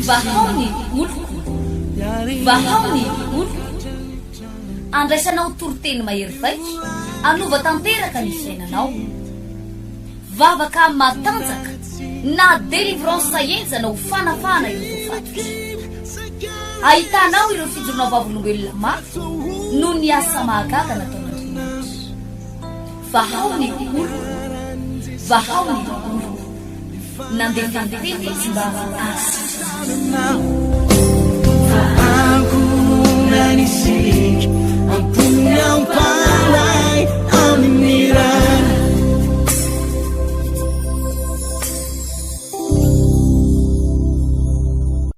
vahaony oloko vahaony oloko andraisanao toroteny mahery vaika anova tanteraka ny fiainanao vavaka matanjaka na délivrance enjana ho fanafana ireo fatotra ahitanao ireo fijorona vavolombelona mafy no ny asa mahagaga nataon'Andriamanitra vahaony oloko vahaony oloko nandefandefety sy mba nanisik ampunyang palay aminiran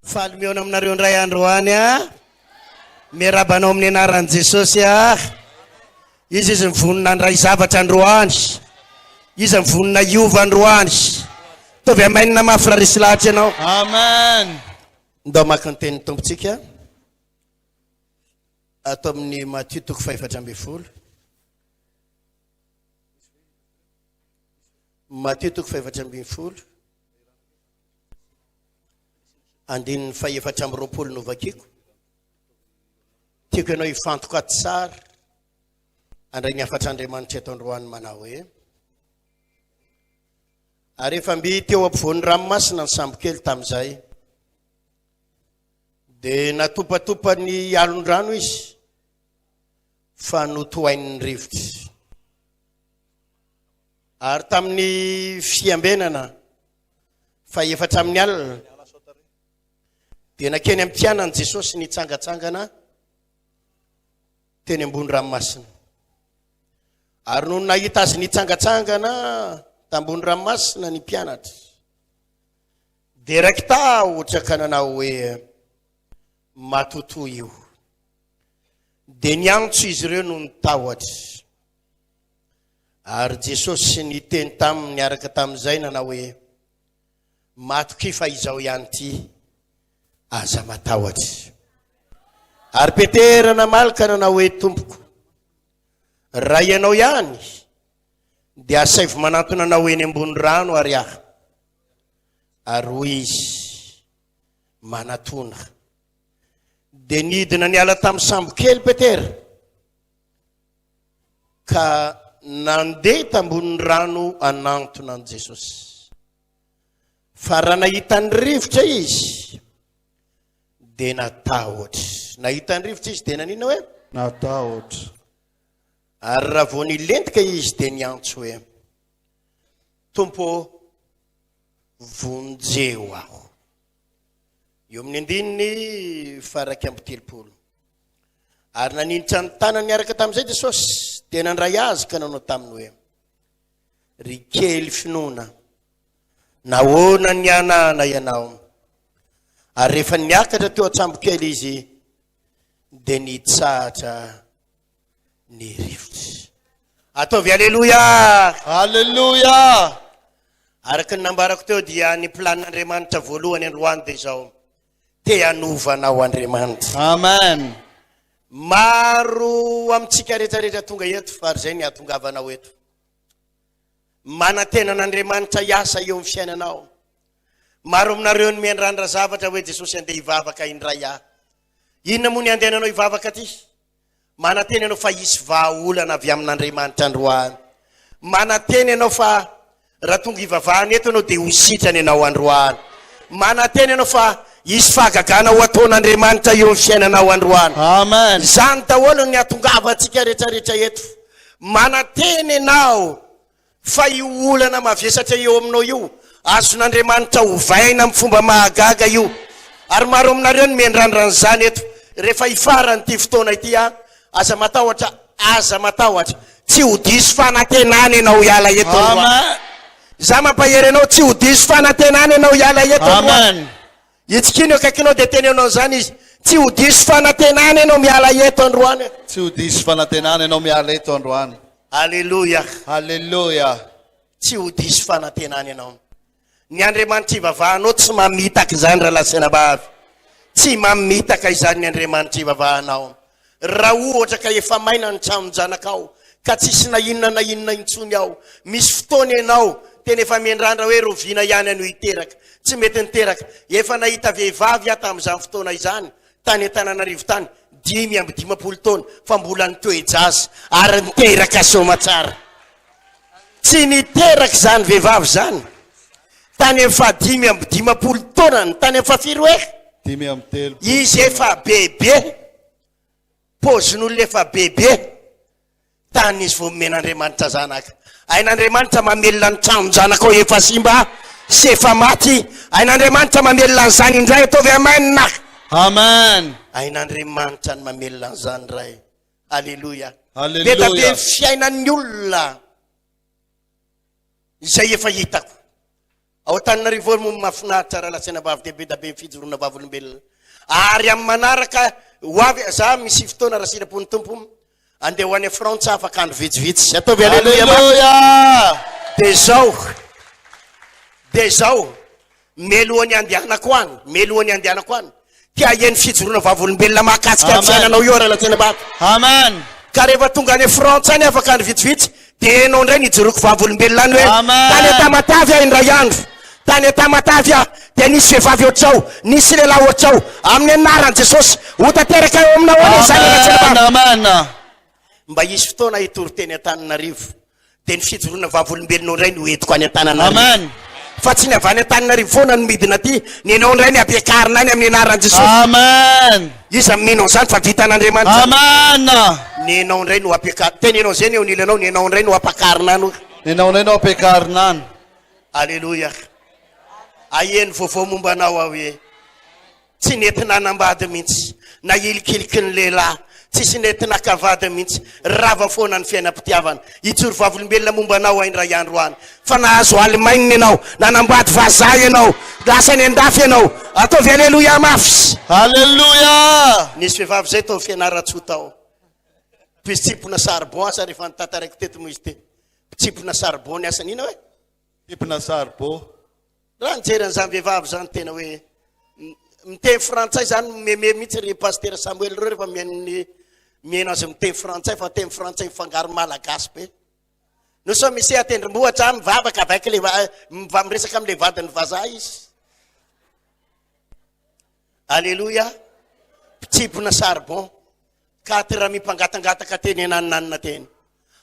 faly miona aminareo ndray andro any a miarabanao amin'ny anaran'i Jesosy a izy mivonona andray zavatra androany izy mivonona iova androany tovy amainina mafy raha resy lahatra ianao amen ndao maka ny tenin'ny tompontsika atao amin'ny Matthieu 4:4 Matthieu 4:4 andininy 4:20 no vakiko tiako ianao ifantoka ato tsara andray ny afatr'Andriamanitra eto androany manao hoe ary efa mby teo ampovoan'ny ranomasina ny sambokely tamin'izay dia natopatopa ny alon-drano izy fa notohain'ny rivotra ary tamin'ny fiambenana fa efatra amin'ny alina dia nakeny amin'ny mpianany Jesosy nitsangatsangana teny ambony ranomasina ary no nahita azy nitsangatsangana tambony ranomasina ny mpianatra dia rakita ohatra ka nanao hoe matoto io dia niantso izy ireo no nitahotra ary Jesosy niteny taminy niaraka tamin'izay nanao hoe matoky fa izao ihany ty aza matahotra ary Petera namalaka nanao hoe tompoko raha ianao ihany dia asaivo manantona nanao eny ambony rano ary aho ary hoy izy manatona dia nidina niala tamin'ny sambokely Petera ka nandeha tambony rano anantona an Jesosy fa raha nahita ny rivotra izy dia natahotra nahita ny rivotra izy dia nanina hoe natahotra ary raha vao nilentika izy dia niantso hoe tompo vonjeo aho eo amin'ny andininy 2:30 ary naninitra ny tanany niaraka tamin'izay Jesosy dia nandray azy ka nanao taminy hoe ry kely finoana nahoana ny anana ianao ary rehefa niakatra teo an-tsambokely izy dia nitsahatra ny rivotra ataovy aleluya aleluya araka ny nambarako teo dia ny planin'Andriamanitra voalohany androany dia izao te hanovanao Andriamanitra amen maro amintsika rehetrarehetra tonga eto fa ary zay ny ahatongavanao eto manantenan'Andriamanitra iasa eo amin'ny fiainanao maro aminareo ny miandrandra zavatra hoe Jesosy andeha hivavaka indray aho inona moa ny andehananao hivavaka ty mananteny ianao fa hisy vahaolana avy amin'Andriamanitra androany mananteny ianao fa raha tonga hivavahana eto ianao dia ho sitrany ianao androany mananteny ianao fa hisy fahagagana ho ataon'Andriamanitra eo amin'ny fiainanao androany amen zany daholo ny ahatongavantsika rehetrarehetra eto mananteny ianao fa io olana mavesatra eo aminao io azon'Andriamanitra hovaina amin'ny fomba mahagaga io ary maro aminareo ny miandrandran'izany eto rehefa hifarany ty fotoana ity aza matahotra tsy ho diso fanantenana ianao hiala eto amen za mampahery ianao tsy ho diso fanantenana ianao hiala eto amen itsikiny akaikinao dia teneanao zany izy tsy ho diso fanantenana ianao miala eto androany tsy ho diso fanantenana ianao miala eto androany alleluia alleluia tsy ho diso fanantenana ianao ny Andriamanitra ivavahanao tsy mamitaka izany raha lasena bavy tsy mamitaka izany ny Andriamanitra ivavahanao raha ohatra ka efa maina ny tranon-janakao ka tsisy na inona intsony ao misy fotoana ianao teny efa mendrandra hoe rovina ihany ano iteraka tsy mety niteraka efa nahita vehivavy tamin'izany fotoana izany tany Antananarivo tany 5 taona fa mbola nitoejazy ary niteraka somatsara tsy niteraka zany vehivavy zany tany efa 5 taona tany efa firy hoe 5 izy efa bebe pozin'olona efa bebe tany izy vao men'Andriamanitra zanaka ain'Andriamanitra mamelona ny trano zanaka ao efa simba sy efa maty ain'Andriamanitra mamelona ny zany indray ataovy amainina amen ain'Andriamanitra ny mamelona ny zany ray alleluia Alleluia. beta be fiainan'ny olona izay efa hitako ao Antananarivo mo mahafinaritra raha latsena vavy be be fijoroana vavolombelona ary amin'ny manaraka hoavy za misy fotoana raha sinapony tompo andeha ho any Frantsa afaka andro vitsivitsy ataovy alleluia de zao melohany andehanako any tia eny fijoroana vavolombelona mahakasika Amen. fiainanao io raha latsena vavy amen ka rehefa tonga any Frantsa any afaka andro vitsivitsy de enao ndray nijoroko vavolombelona any hoe Amen. tany Tamatavy a indray andro tany Tamatavy a de nisy vehivavy ohatrao nisy lehilahy ohatrao amin'ny anaran'i Jesosy ho tanteraka eo aminao any zany latsena vavy amen mba isy fotoana hitory teny Antananarivo de ny fijoroana vavolombelonao ndray no entiko any Antananarivo amen fa tsy ny avy any Antananarivo foana no midina ty nenao ndray ny apiakarina any amin'ny anaran'i Jesosy amen iza minao zany fa vitan'Andriamanitra amen nenao ndray no apiakarina tenenao zany eo nilanao nenao ndray no apakarina any nenao nenao ampiakarinany alleluia aheny vaovao mombanao aho hoe tsy nety nanambady mihitsy na ilikiliky ny lehilahy tsisy nety nakavady mihitsy rava foana ny fiainam-pitiavana itsory vavolombelona mombanao aindray andro any fa nahazo alimainina ianao nanambady vazaha ianao lasa ny andafy ianao ataovy alleluia mafy alleluia nisy vehivavy zay tao fianara-tsotao mpitsipona sarbon asa rehefa nitantaraiky teto moa izy te mpitsipona sarbon ny asany ina hoe tipina sarbo raha nijeran'izany vehivavy zany tena hoe miteny frantsay zany meme mihitsy ry paster Samuel reo rehefa mieno azy miteny frantsay fa teny frantsay mifangaro malagasy be no so misy atendrombohatra mivavaka avaiky le miresaka am'le vadiny vazaha izy alleluia mpitsipona sarbon ka ty raha mipangatangataka teny enanonanina teny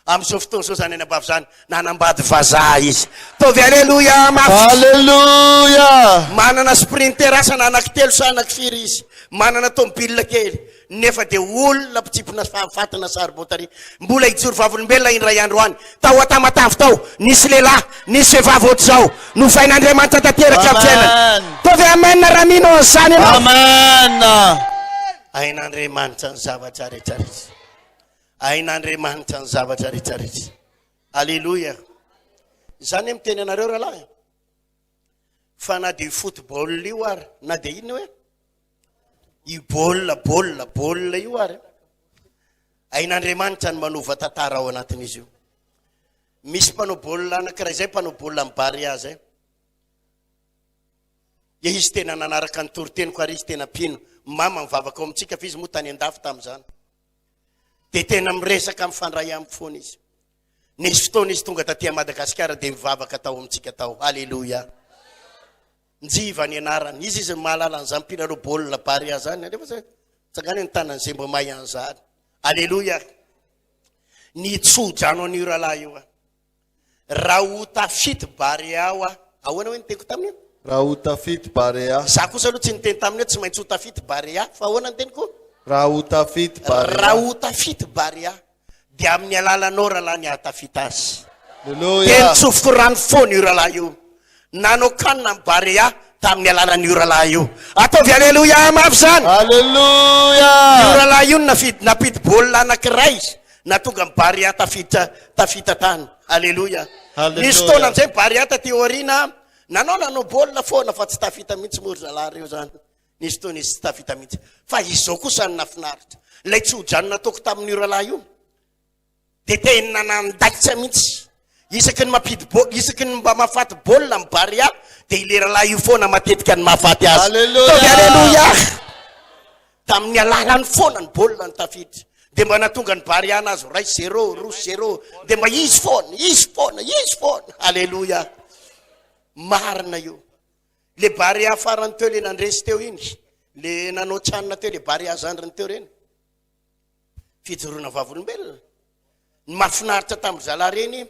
am'izao fotoana zao zany anabavy zany nanambady vazaha izy tovy alleluia mafy alleluia manana sprinter asa na anaky 3 sa anaky 4 izy manana tomobile kely nefa de olona mpitsipona fatina sarbotary mbola ijoro vavolombelona indray andro any tao Tamatavy tao nisy lehilahy nisy vehivavy ohatry zao no fain'Andriamanitra tanteraka amin'ny fiainana tovy amen raha mino an'izany ianao amen ain'Andriamanitra ny zavatra rehetrarehetra ain'Andriamanitra ny zavatra rehetrarehetra alleluia zany miteny anareo rahalahy fa na de football io ary na de ino hoe i baolina io ary ain'Andriamanitra ny manova tantara ao anatin'izy io misy mpanao baolina anankiray zay mpanao baolina amin'ny Barea zay izy tena nanaraka ny toriteniko ary izy tena pino mama mivavaka ao amintsika fa izy moa tany andafy tamin'izany de tena miresaka mifandray amin'ny foana izy nisy fotoana izy tonga taty Madagasikara de mivavaka tao amintsika tao alleluia njiva ny anarany izy mahalala an'izany mpinareo baolina Barea zany rehefa tsangany ny tanany zay mbo may an'izany alleluia ny tsodrano an'io rahalahy io raha ho tafity Barea ao ahoana hoe niteko taminy raha ho tafity Barea za kosa aloha tsy niteny taminy hoe tsy maintsy ho tafity Barea fa ahoana ny teniko raha ho tafity Barea raha ho tafity Barea de amin'ny alalanao rahalahy ny ahatafita azy de alleluia nitsofoko rano foana io rahalahy io nanao kanina amin'ny Barea tamin'ny alalan'io rahalahy io ataovy alleluia mafy zany alleluia io rahalahy io napity baolina anankiray na tonga amin'ny Barea tafita tany alleluia Alleluia. nisy fotoana am'izay Barea taty aoriana nanao baolina foana fa tsy tafita mihitsy moa rahalahy reo zany nisy fotoana izy tsy tafita mihitsy fa izao kosa ny nafinaritra lay tsy hojanona nataoko tamin'io rahalahy io de tena nandaikitra mihitsy isaky ny isaky ny mba mahafaty baolina amin'ny Barea de ile rahalahy io foana matetika ny mahafaty azy Alleluia. Tovy alleluia tamin'ny alalany foana ny baolina ny tafiditra de mba natonga ny Barea anazy ray 0 roa 0 de mba izy foana alleluia marina io. Le barea farany teo le nandresy teo iny, le nanao tranona teo le barea zandriny teo reny. Fijoroana vavolombelona. Ny mahafinaritra tamin'ny zala reny,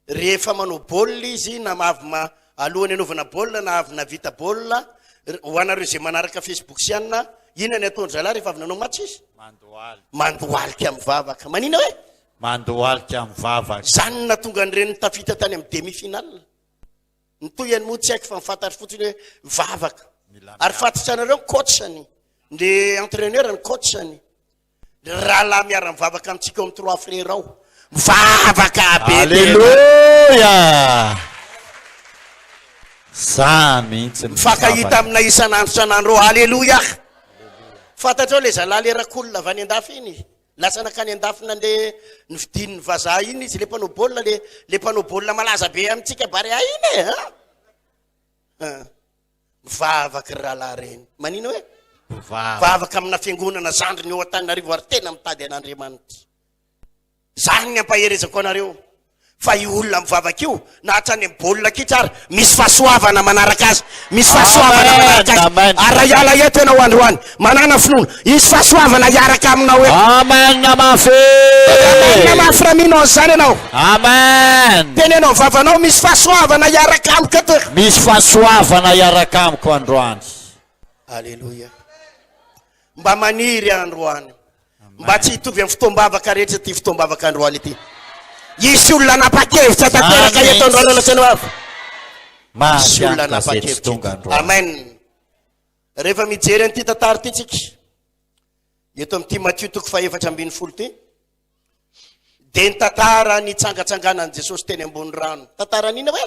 rehefa manao baolina izy na alohany anaovana baolina na avy navita baolina, ho anareo izay manaraka Facebook sianina, inona ny ataon'ny zala rehefa avy nanao match izy? Mandohalika amin'ny vavaka. Manina hoe? Mandohalika amin'ny vavaka. Zany na tonga an'ireny tafita tany amin'ny demi-final. Ny toyany moa tsy haiko fa mifantatry fotsiny hoe vavaka. Ary fantatra anareo ny coachany, le entraîneur ny coachany. Rahalahy miara mivavaka amintsika amin'ny 3 frères ao. Mivavaka be. Alléluia. Sa mihitsy mifankahita amina isan'andro san'andro. Alléluia. Fantatrao le zalahy le rakolona avy any andafy iny. Lasa nakany andafy nandeha nividiny ny vazaha iny izy le mpanao baolina le mpanao baolina malaza be amintsika barea iny e. Mivavaka rahalahy reny. Manino hoe? Vavaka amina fiangonana zandriny eo Antananarivo ary tena mitady an'Andriamanitra. Zany ny ampaherezako anareo. Fa io olona mivavaka io na hatrany amin'ny baolina kitra ary misy fahasoavana manaraka azy. Misy fahasoavana manaraka azy. Ary iala eto ianao androany. Manana finoana. Misy fahasoavana iaraka aminao hoe. Amen mafy. Amen mafy raha minao zany ianao. Amen. Tena ianao vavanao misy fahasoavana iaraka amiko eto. Misy fahasoavana iaraka amiko androany. Alléluia. Mba maniry androany. Mba tsy hitovy amin'ny fotoam-bavaka rehetra ty fotoam-bavaka androany ity. Isy olona napakevitra tanteraka eto androany lasany avy. Isy olona napakevitra. Amen. Rehefa mijery an'ity tantara ty tsika. Eto amin'ity Matthieu 4:4 ty. Dia ny tantara ny tsangatsanganan Jesosy teny ambony rano. Tantara nina hoe?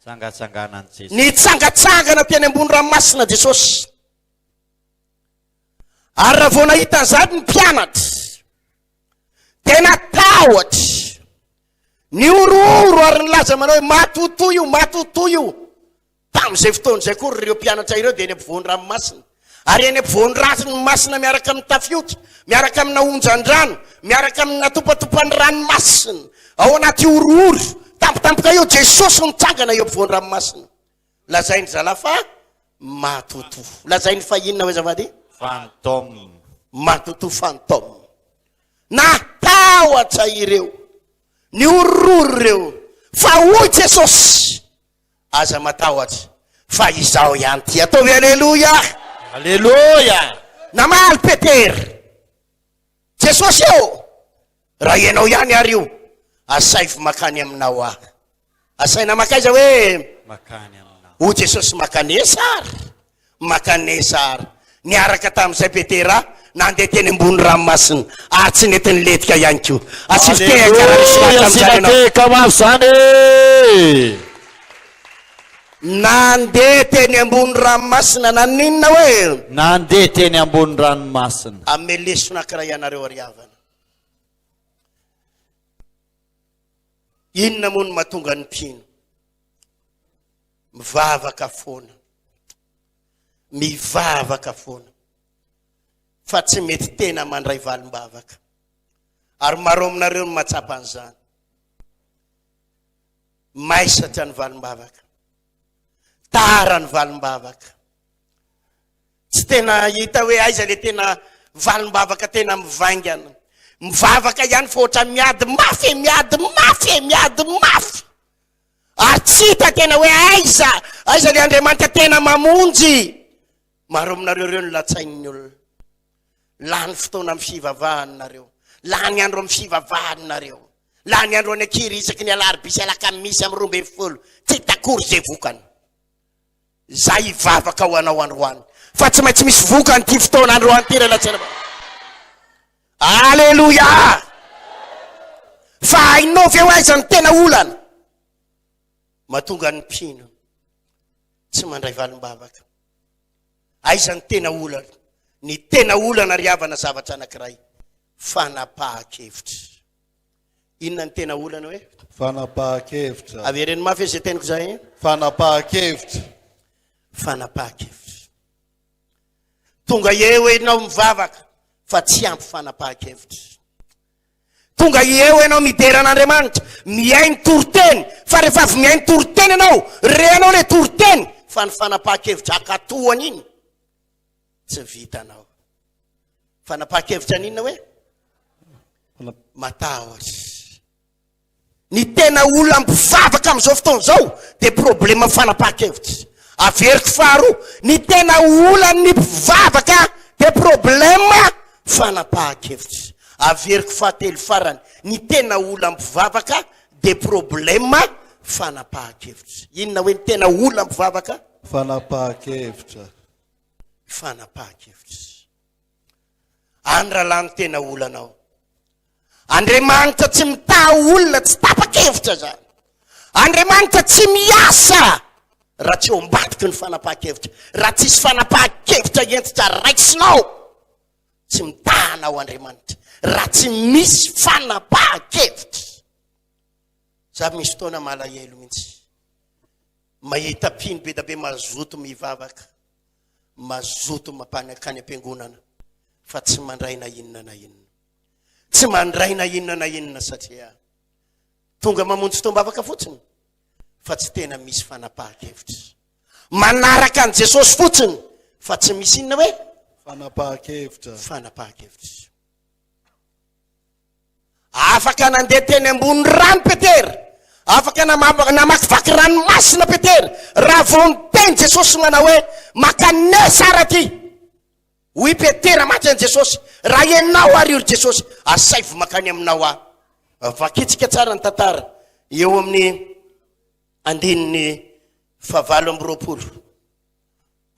Tsangatsanganan Jesosy. Ny tsangatsangana teny ambony ranomasina Jesosy. Ary raha vao nahita an'izany ny mpianatra, tena tahotra, ny orooro ary nilaza manao hoe matotoy io, matotoy io. Tamin'izay fotoana izay koa ireo mpianatra ireo dia eny ampovoan'ny ranomasina. Ary eny ampovoan'ny ranomasina miaraka amin'ny tafiotra, miaraka amina onjan-drano, miaraka amina topatopan'ny ranomasina. Ao anaty orooro, tampotampoka eo Jesosy mitsangana eo ampovoan'ny ranomasina. Lazainy zala fa matoto. Lazainy fa inona hoe zavady? Fantôme. Matoto fantôme. Natahotra ireo, ny orooro ireo, fa hoy Jesosy, aza matahotra fa izao ihany ty ataovy. Alleluia. Alleluia. Namaly Petera Jesosy eo, raha ianao ihany ary io asay fa makany aminao aho. Asaina makaiza hoe Makany aminao. ho Jesosy makanesary niaraka tamin'izay Petera nandeha teny ambony ranomasina ary tsy netiny letika ihany koa. Asivitehaka raha misy tamin'izany ianao. Ka mafy zany. Nandeha teny ambony ranomasina naninona hoe? Nandeha teny ambony ranomasina. Amelesona ankiray ianareo ariavana. Inona moa no mahatonga ny mpino mivavaka foana, mivavaka foana, fa tsy mety tena mandray valim-bavaka. Ary maro aminareo no mahatsapa an'izany. Maisatra ny valim-bavaka, tara ny valim-bavaka. Tsy tena hita hoe aiza le tena valim-bavaka tena mivaingana. Mivavaka ihany fa ohatra miady mafy, miady mafy, miady mafy. Ary tsy hita tena hoe aiza le Andriamanitra tena mamonjy. Maro aminareo reo no latsain'ny olona. Lany fotoana amin'ny fivavahanareo, lany andro amin'ny fivavahanareo, lany andro any akiry isaky ny alarobisy alakamisy amin'ny 12, tsy hitakory zay vokany. Zay hivavaka ho anao androany, fa tsy maintsy misy vokany ty fotoana androany ty re latsana. Alleluia. Fa hainao ve ho aiza ny tena olana mahatonga ny mpino tsy mandray valim-bavaka? Aiza ny tena olana? Ny tena olana riavana zavatra anankiray, fanapahan-kevitra. Inona ny tena olana hoe? Fanapahan-kevitra. Avereny mafy izay teniko zay. Fanapahan-kevitra. Fanapahan-kevitra. Tonga eo ianao mivavaka fa tsy ampy fanapahan-kevitra. tonga eo ianao mideran'Andriamanitra miainy toroteny fa rehefa avy miainy toroteny ianao renao le toroteny fa ny fanapahan-kevitra akatohany iny tsy vitanao. Fanapahan-kevitra an'inona hoe matahotra. Ny tena olona mpivavaka amin'izao fotoana izao dia problema fanapahan-kevitra. Averiko faharoa, ny tena olana ny mpivavaka dia problema fanapahan-kevitra. Averiko fahatelo farany, ny tena olona mpivavaka dia problema fanapahan-kevitra. Inona hoe ny tena olona mpivavaka? Fanapahan-kevitra. Fanapahan-kevitra. Andra ny tena olanao. Andriamanitra tsy mitaha olona tsy tapa-kevitra zany. Andriamanitra tsy miasa raha tsy eo ambadiky ny fanapahan-kevitra. Raha tsisy fanapahan-kevitra entitra raiksinao, tsy mitahanao Andriamanitra. Raha tsy misy fanapahan-kevitra. Za misy fotoana malahelo mihitsy. Mahita piny be da be mazoto mivavaka. Mazoto mampanakany am-piangonana. Fa tsy mandray na inona na inona. Tsy mandray na inona na inona satria tonga mamonjy fotoam-bavaka fotsiny fa tsy tena misy fanapahan-kevitra. Manaraka an' Jesosy fotsiny fa tsy misy inona hoe Fanapahan-kevitra. Fanapahan-kevitra. Afaka nandeha teny ambony rano Petera, afaka namakivaky ranomasina Petera, raha vao niteny Jesosy manao hoe makane sara ty. Hoy Petera maty an' Jesosy, raha ianao ary io Jesosy, asaivo makany aminao aho. Vakitsika tsara ny tantara eo amin'ny 9:20.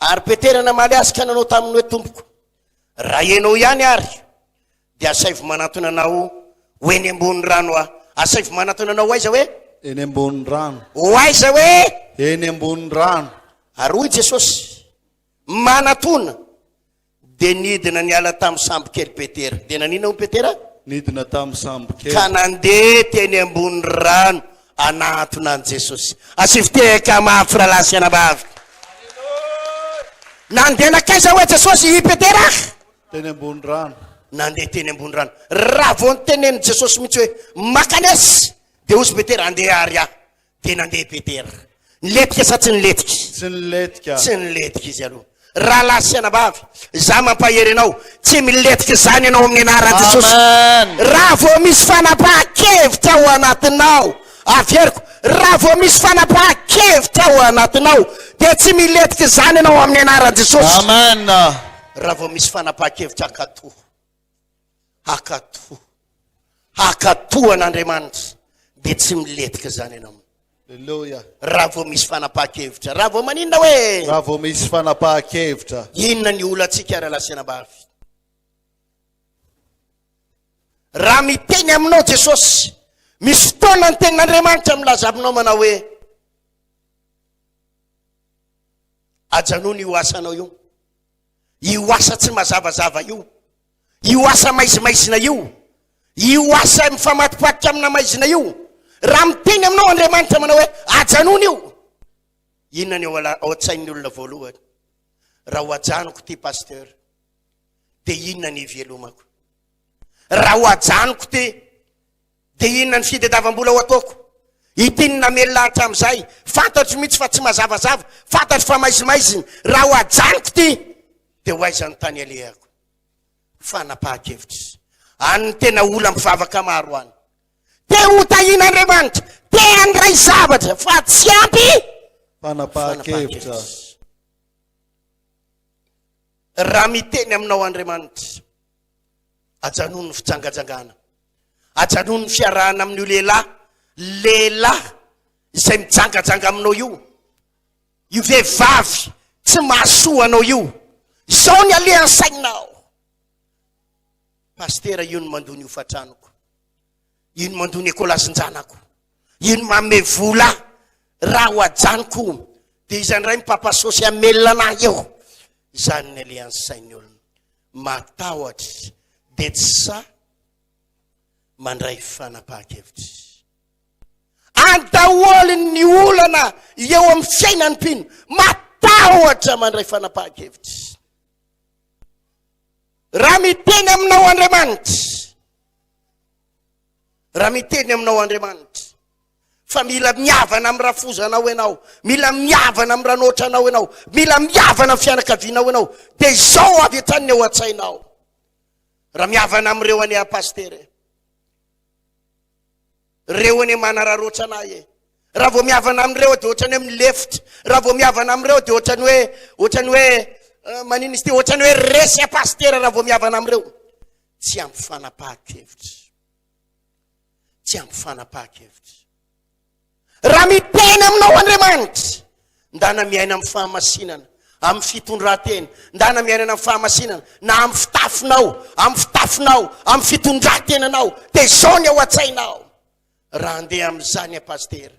Ary Petera namaly asika nanao taminy hoe tompoko, raha ianao ihany ary dia asaivo manatona anao ho eny ambony rano aho. Asaivo manatona anao aiza hoe? Eny ambony rano. Hoaiza hoe? Eny ambony rano. Ary hoy Jesosy manatona dia nidina niala tamin'ny sambo kely Petera. Dia nanina ho Petera? Nidina tamin'ny sambo kely. Ka nandeha teny ambony rano anatona an' Jesosy. Asiviteka mafy rahalahy sy anabavy. Nandeha nakaiza hoe Jesosy i Petera? Teny ambony rano. Nandeha teny ambony rano. Raha vao niteneny Jesosy mihitsy hoe makanesy, dia ozy Petera andeha ary aho. Dia nandeha Petera. Niletika sa tsy niletika? Tsy niletika. Tsy niletika izy aloha. Rahalahy sy anabavy, za mampahery anao, tsy miletika zany ianao amin'ny anaran'i Jesosy. Raha vao misy fanapahan-kevitra ao anatinao, averiko, raha vao misy fanapahan-kevitra ao anatinao, dia tsy miletika zany ianao amin'ny anaran'i Jesosy. Amen. Raha vao misy fanapahan-kevitra akatoho, akatoho, akatoho an'Andriamanitra, dia tsy miletika zany ianao. Alleluia. Raha vao misy fanapahan-kevitra, raha vao maninona hoe Raha vao misy fanapahan-kevitra. inona ny olantsika rahalahy sy anabavy? Raha miteny aminao Jesosy, misy fotoana ny tenin'Andriamanitra milaza aminao manao hoe ajanony io asanao io, io asa tsy mazavazava io, io asa maizimaizina io, io asa mifamatipatitra amina maizina io. Raha miteny aminao Andriamanitra manao hoe ajanony io, inona ny ao an-tsain'ny olona voalohany? Raha ho ajanoko ty pasteur, dia inona ny ivelomako? Raha ho ajanoko ty, dia inona ny fitadiavam-bola ho ataoko? Itinina melahatra amin'izay, fantatro mihitsy fa tsy mazavazava, fantatro fa maizimaizina. Raha ho ajanoko ty, dia ho aiza ny tany alehako? Fanapahan-kevitra. Any tena olona mivavaka maro any, te ho tahin'Andriamanitra, te handray zavatra, fa tsy ampy Fanapahan-kevitra. Raha miteny aminao Andriamanitra, ajanony ny fijangajangana, ajanony ny fiarahana amin'io lehilahy izay mijangajanga aminao io vehivavy tsy mahasoa anao io. Izao ny alehan'ny sainao. Pastera, io ny mandony io fatranoko, io ny mandony ekolasin-janako, io ny manome vola. Raha ho ajanoko dia izany ray mipapasosy amelona anahy eo. Izany ny alehan'ny sain'ny olona. Matahotra dia tsy sa mandray fanapahan-kevitra. Andaholiny ny olana eo amin'ny fiainany mpino, matahotra mandray fanapahan-kevitra. Raha miteny aminao Andriamanitra, raha miteny aminao Andriamanitra fa mila miavana amin'ny rafozanao ianao, mila miavana amin'ny ranotranao ianao, mila miavana amin'ny fianakavianao ianao, dia izao avy hatrany ny ao an-tsainao. Raha miavana amin'ireo any pastere, reo any manararotra anahy, raha vao miavana amin'ireo dia ohatrany hoe milefitra, raha vao miavana amin'ireo dia ohatrany hoe manino izy ty, ohatrany hoe resy pastere raha vao miavana amin'ireo. Tsy ampy fanapahan-kevitra, tsy ampy fanapahan-kevitra. Raha miteny aminao Andriamanitra, ndana miaina amin'ny fahamasinana, amin'ny fitondran-tena, ndana miaina amin'ny fahamasinana, na amin'ny fitafinao, amin'ny fitondran-tenanao, dia izao ny ao an-tsainao. Raha andeha amin'izany pasteur,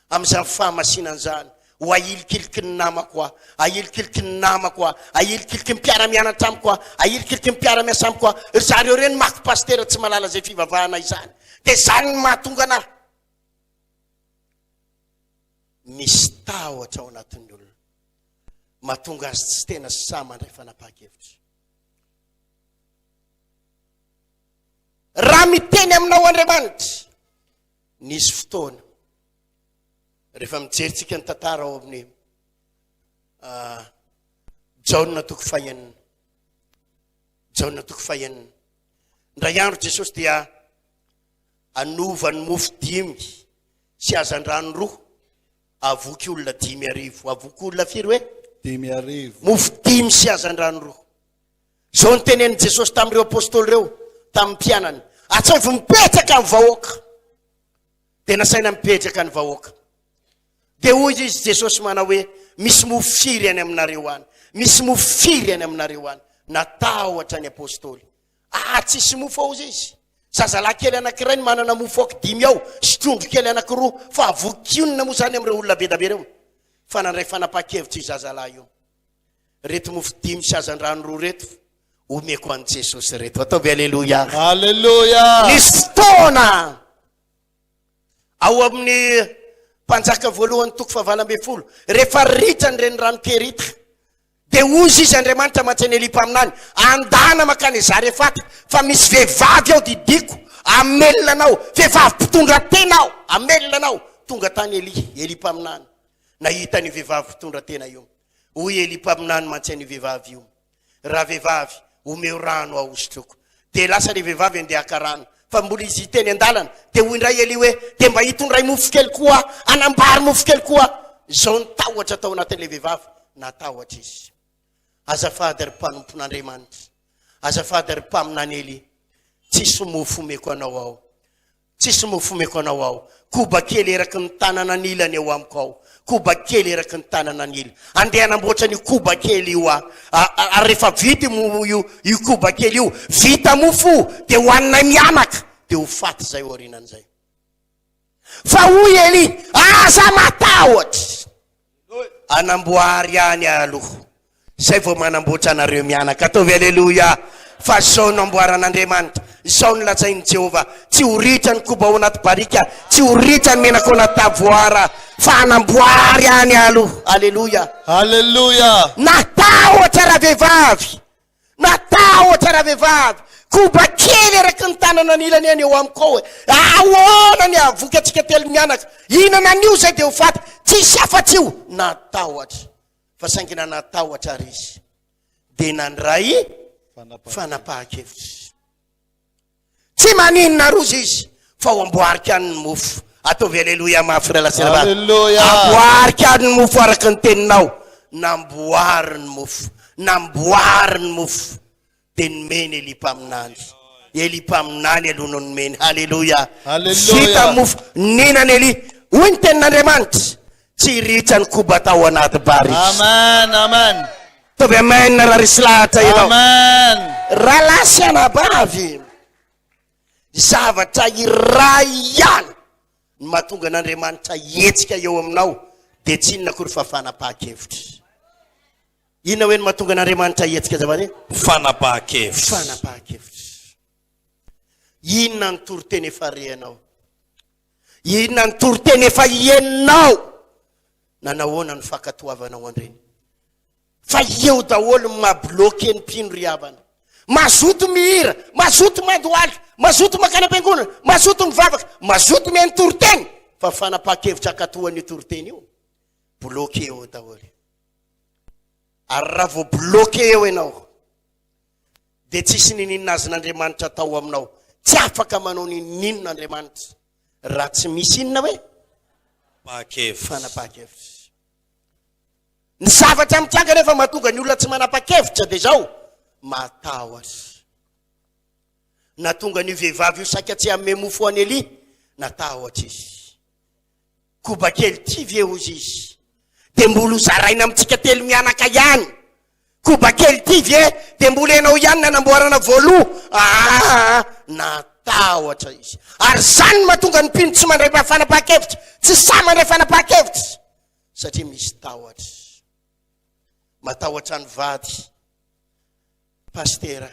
amin'izany fahamasinana zany, ho ahilikiliky ny namako aho, ahilikiliky ny namako aho, ahilikiliky ny mpiara-mianatra amiko aho, ahilikiliky ny mpiara-miasa amiko aho, ry zareo reny maky pasteur tsy malala zay fivavahana izany, dia zany ny mahatonga anahy. Misy tahotra ao anatin'ny olona mahatonga azy tsy tena samandray fanapahan-kevitra. Raha miteny aminao Andriamanitra, nisy fotoana rehefa mijerytsika ny tantara ao amin'ny Jaona toko fahaenina, Jaona toko fahaenina, ndray andro Jesosy dia anova ny mofo 5 sy hazan-drano 2 avoky olona 5,000. Avoky olona firy hoe 5,000. mofo 5 sy hazan-drano 2. Zao ny tenen'i Jesosy tamin'ireo apôstôly reo, tamin'ny mpianany, atsaovy mipetraka ny vahoaka, dia nasaina mipetraka ny vahoaka. Dia hoy izy Jesosy manao hoe misy mofo firy any aminareo any, misy mofo firy any aminareo any. Natahotra ny apôstôly, tsisy mofo ao izy. Zazalahy kely anankiray ny manana mofo aoka 5 ao, sy trondro kely anankiroa, fa avokiona moa zany amin'ireo olona be da be reo. Fa nandray fanapahan-kevitra io zazalahy io. Reto mofo 5 sy hazan-drano 2 reto, omeko an Jesosy reto. Ataovy aleluia. Haleluya. Nisy fotoana ao amin'ny mpanjaka voalohany toko 7 rehefa ritra ny reny rano keritra, dia ozy izy Andriamanitra mantsy Elipa aminany, andana makany Zarefata, fa misy vehivavy ao didiko, amelona anao, vehivavy mpitondra tena ao, amelona anao, tonga tany Elipa aminany. Nahita ny vehivavy mpitondra tena io, hoy Elipa aminany mantsy ny vehivavy io, raha vehivavy omeo rano ahosotroko. Dia lasa ny vehivavy andeha haka rano, fa mbola izy teny andalana, dia hoy indray Eli hoe dia mba hitondray mofo kely koa, anambary mofo kely koa. Zao ny tahotra tao anatin'ilay vehivavy, natahotra izy. Azafady ry mpanompon'Andriamanitra, azafady ry mpaminany Eli, tsisy mofo omeko anao ao, tsisy mofo omeko anao ao. Koba kely eraky ny tanana anilany eo amiko ao, koba kely eraky ny tanana anila. Andeha anamboatra ny koba kely io rehefa vita io koba kely io, vita mofo, dia hoanina mianaka, dia ho faty zay orinan'izay. Fa hoy Eli, aza matahotra, anamboary any aloha, zay vao manamboatra anareo mianaka. Ataovy aleluya. Fa zao namboaran'Andriamanitra, zao ny latsain'i Jehova, tsy ho ritra ny koba ao anaty barika, tsy ho ritra ny menaka ao anaty tavoara, fa anamboary any aloha. Aleluya. Haleluya. Natahotra raha vehivavy, natahotra raha vehivavy, koba kely eraky ny tanana anilany eny eo amiko ao, ahoana ny avoky atsika telo mianaka, inana an'io zay dia ho faty, tsisy afa-tsy io. Natahotra, fa saingina natahotra ary izy, dia nandray fanapahan-kevitra. Tsy maninona rozy izy, fa ho amboarika any ny mofo. Ataovy aleluya mafiralasirava. Amboarika any ny mofo araky ny teninao. Namboary ny mofo, namboary ny mofo, dia nomeny Elipa aminany. Elipa aminany aloha no nomeny. Aleluya. Vita mofo, ninany Eli, hoy ny tenin'Andriamanitra, tsy ritra ny koba tao anaty bary. Amen, amen. Taovy amen raha risy lahatra ianao. Amen. Raha lasy anabavy, zavatra iray ihany ny mahatonga an'Andriamanitra hetsika eo aminao, dia tsy inona akory fa fanapahan-kevitra. Inona hoe ny mahatonga an'Andriamanitra hetsika zavany? Fanapahan-kevitra. Fanapahan-kevitra. Inona ny toroteny efa rehanao? Inona ny toroteny efa ienao? Nanahoana ny fankatoavanao andreny? Fa eo daholo mabloke ny mpino ry havana, mazoto mihira, mazoto mandoaly, mazoto makany am-piangonana, mazoto mivavaka, mazoto mihaino toroteny, fa fanapaha-kevitra akatoan'io toroteny io bloqué eo daholo. Ary raha vao bloqué eo ianao dia tsisy ninina azy n'Andriamanitra atao aminao, tsy afaka manao nin'Andriamanitra raha tsy misy inona hoe fanapaha-kevitra. Ny zavatra mitanga rehefa mahatonga ny olona tsy manapa-kevitra dia zao matahotra. Natonga ny vehivavy io saika tsy hamme mofo any Eli, natahotra izy. Koba kely ty ve ozy izy, dia mbola zaraina amintsika telo mianaka ihany. Koba kely ty ve dia mbola ianao ihany nanamboarana voaloha. Natahotra izy. Ary zany mahatonga ny mpino tsy mandray fanapaha-kevitra, tsy sa mandray fanapaha-kevitra, satria misy tahotra. Matahotra ny vady. Pastera,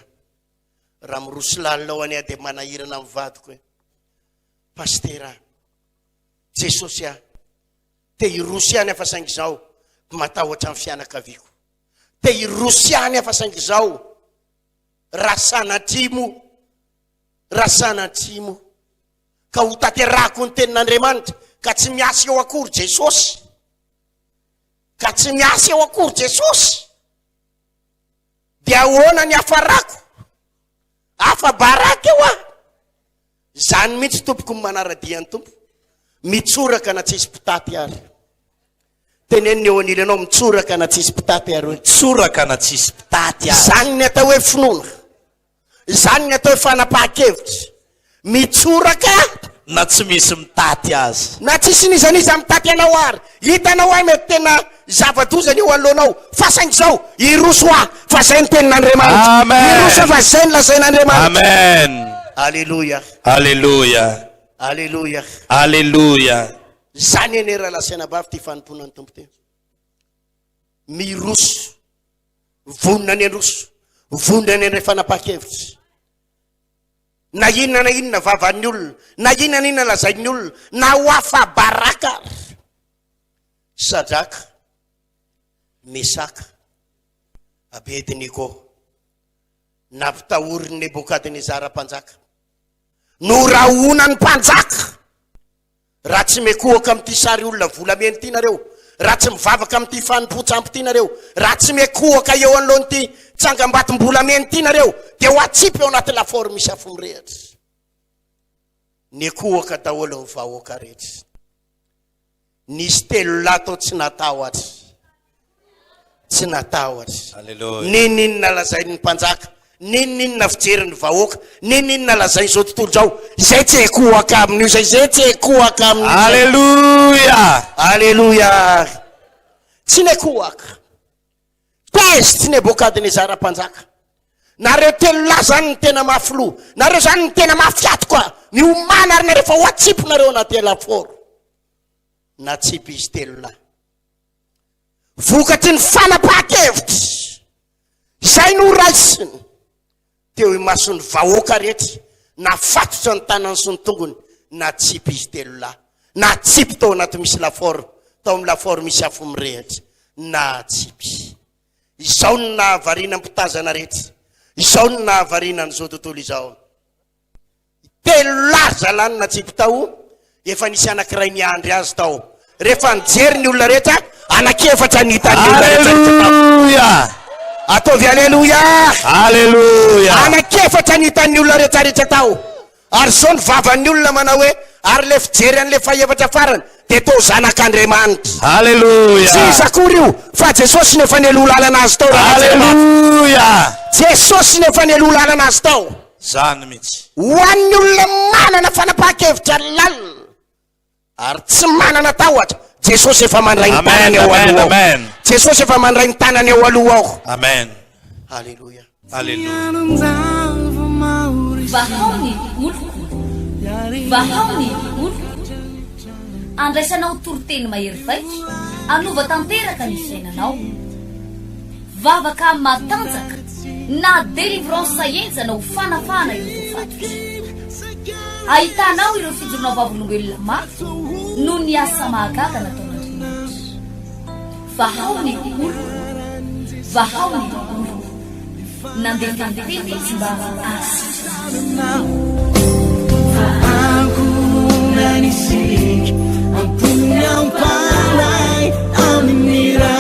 raha miroso lalinao any dia manahirana amin'ny vadiko hoe, pastera, Jesosy te hirosy any afa saingy zao matahotra amin'ny fianakaviako, te hirosy any afa saingy zao rasanatrimo ka ho tanterahako ny tenin'Andriamanitra ka tsy miasa eo akory Jesosy, ka tsy miasa eo akory Jesosy, dia ahoana ny afarako, afa baraka eo ah. Zany mihitsy tompoko manaradiany tompo, mitsoraka na tsisy pitaty ary. Teneniny eo an'ila anao, mitsoraka na tsisy pitaty ary, mitsoraka na tsisy pitaty ary. Zany ny atao hoe finoana, zany ny atao hoe fanapaha-kevitra, mitsoraka na tsy misy mitaty azy, na tsisy nizaniza mitaty anao ary. Hitanao ahy mety tena zava-dozany eo anoloanao, fa saingy zao iroso ah, fa zay ny tenin'Andriamanitra. Amen. Iroso fa zay ny lazain'Andriamanitra. Amen. Alléluia. Alléluia. Alléluia. Alléluia. Zany ene raha lasaina bavy ty fanompoana ny tompo teo. Miroso, vonona ny androso, vonona ny andray fanapaha-kevitra. Na inona vavan'ny olona, na inona lazain'ny olona, na ho afa baraka. Sadraka, Mesaka, Abednego, nampitahory Nebokadnezara mpanjaka. Norahoana ny mpanjaka. Raha tsy mekohaka amin'ity sary olona volamena ity nareo, raha tsy mivavaka amin'ity fanompo-tsampy ity nareo, raha tsy mekohaka eo anoloan'ity tsangam-batom-bolamena ity nareo, dia ho atsipy eo anaty lafaoro misy afo mirehatra. Nekohaka daholo ny vahoaka rehetra. Nisy telo lahy tao tsy natahotra, tsy natahotra. Alléluia. Ninona lazain'ny mpanjaka, ninona fijeriny vahoaka, ninona lazainy zao tontolo zao, zay tsy ekohaka amin'io, zay tsy ekohaka amin'io. Alléluia. Alléluia. Tsy nekohaka. Tezy tsy Nebokadnezara mpanjaka. Nareo telo lahy zany ny tena mafilo, nareo zany ny tena mafiato koa, miomana ary nareo fa ho atsipy nareo anaty laforo. Natsipy izy telo lahy. Vokatry ny fanapaha-kevitra, izay no raisiny teo imason'ny vahoaka rehetra, nafatotra ny tanany sy ny tongony, natsipy izy telo lahy. Natsipy tao anaty misy laforo, tao amin'ny laforo misy afo mirehatra, natsipy. Izao ny nahavarina mpitazana rehetra, izao ny nahavarina n'izao tontolo izao. Telo lahy zalany natsipy tao, efa nisy anankiray niandry azy tao. Rehefa nijery ny olona rehetra, anakefatra ny hitan'ny olona rehetra. Alléluia. Ataovy alléluia. Alléluia. Anakefatra ny hitan'ny olona rehetra tao. Ary zao ny vavan'ny olona manao hoe, ary le fijery an'le fahaefatra farany dia tao zanak'Andriamanitra. Alléluia. Tsy izy akory io, fa Jesosy nefa nelo lalana azy tao. Alléluia. Jesosy nefa nelo lalana azy tao. Zany mihitsy. Ho an'ny olona manana fanapaha-kevitra lalina ary tsy manana tahotra, Jesosy efa mandray ny tanany eo aloha. Amen. Jesosy efa mandray ny tanany eo aloha aho. Amen. Alléluia. Alléluia. Vahaony oloko, vahaony oloko, andraisanao toroteny mahery vaika, anova tanteraka ny fiainanao, vavaka matanjaka na délivrance enjana ho fanafana ireo fatotra. Ahitanao ireo fijorona vavolombelona mafy no ny asa mahagaga nataon'Andriamanitra. Vahaony oloko, vahaony oloko, nandehandeha izy mba asitra. ananisik ang punyampalay aming nila